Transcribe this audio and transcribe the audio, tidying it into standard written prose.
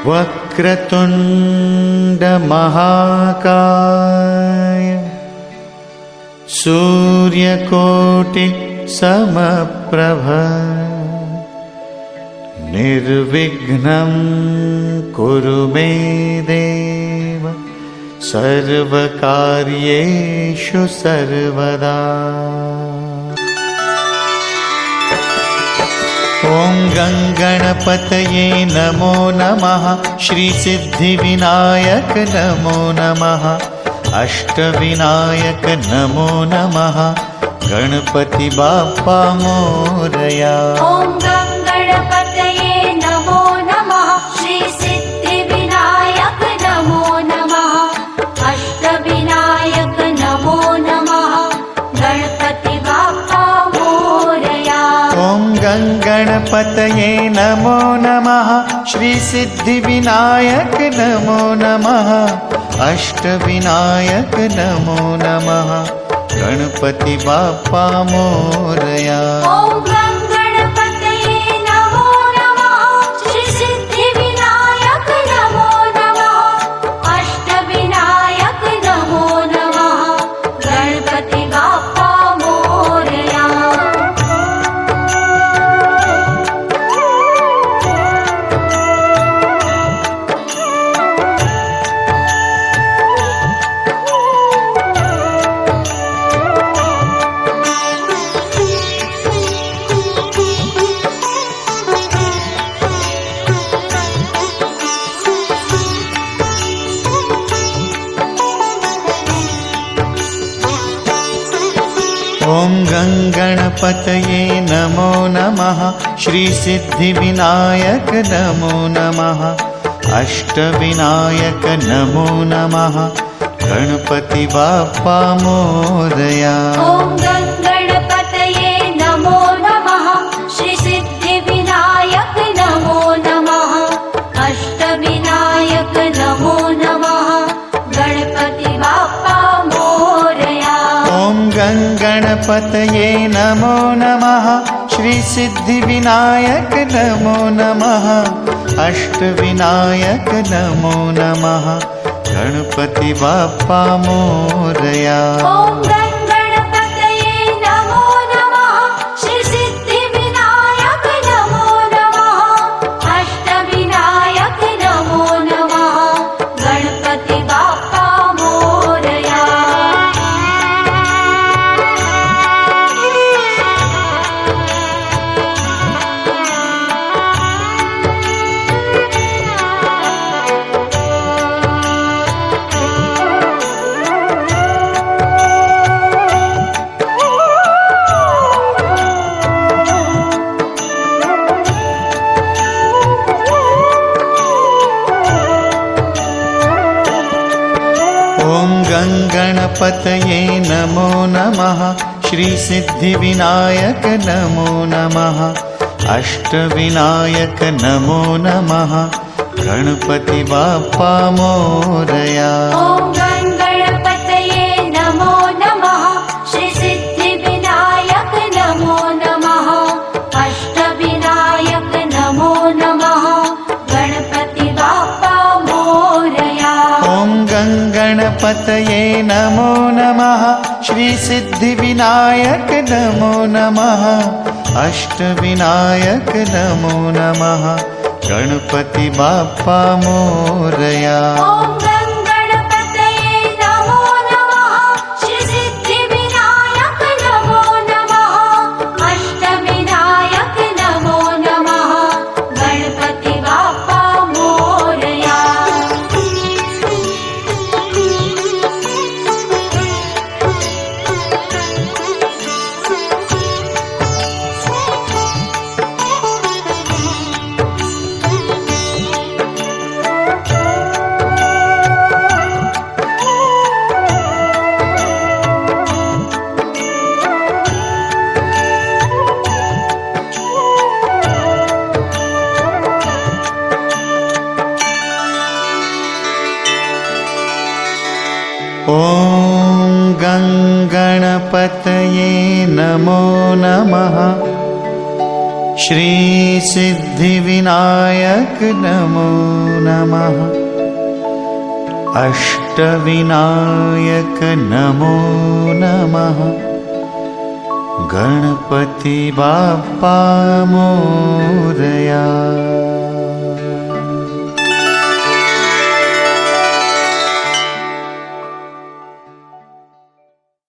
वक्रतुण्ड महाकाय सूर्यकोटि समप्रभ निर्विघ्नं कुरु मे देव सर्वकार्येषु सर्वदा। ॐ गणपतये नमो नमः। श्रीसिद्धिविनायक नमो नमः। अष्टविनायक नमो नमः। गणपति बाप्पा मोरया। ॐ गणपतये नमो नमः। श्रीसिद्धिविनायक नमो नमः। अष्टविनायक नमो नमः। गणपति बाप्पा मोरया। ॐ गणपतये नमो नमः। श्रीसिद्धिविनायक नमो नमः। अष्टविनायक नमो नमः। गणपति बाप्पा मोरया। ॐ गणपतये नमो नमः। श्रीसिद्धिविनायक नमो नमः। अष्टविनायक नमो नमः। गणपति बाप्पा मोरया। ॐ गणपतये नमो नमः। श्रीसिद्धिविनायक नमो नमः। अष्टविनायक नमो नमः। गणपति बाप्पा मोरया। ॐ गणपतये नमो नमः। श्रीसिद्धिविनायक नमो नमः। अष्टविनायक नमो नमः। गणपति बाप्पा मोरया। ॐ गणपतये नमो नमः। श्रीसिद्धिविनायक नमो नमः। अष्टविनायक नमो नमः। गणपति बाप्पा मोरया। ॐ गणपतये नमो नमः। श्रीसिद्धिविनायक नमो नमः। अष्टविनायक नमो नमः। गणपति बाप्पा मोरया। ॐ गणपतये नमो नमः। श्रीसिद्धिविनायक नमो नमः। अष्टविनायक नमो नमः। गणपति बाप्पा मोरया। ॐ गणपतये नमो नमः। श्रीसिद्धिविनायक नमो नमः। अष्टविनायक नमो नमः। गणपति बाप्पा मोरया। ॐ गणपतये नमो नमः। श्रीसिद्धिविनायक नमो नमः। अष्टविनायक नमो नमः। गणपति बाप्पा मोरया। ॐ गणपतये नमो नमः। श्रीसिद्धिविनायक नमो नमः। अष्टविनायक नमो नमः। गणपति बाप्पा मोरया। ॐ गणपतये नमो नमः। श्री सिद्धिविनायक नमो नमः। अष्टविनायक नमो नमः। गणपति बाप्पा मोरया।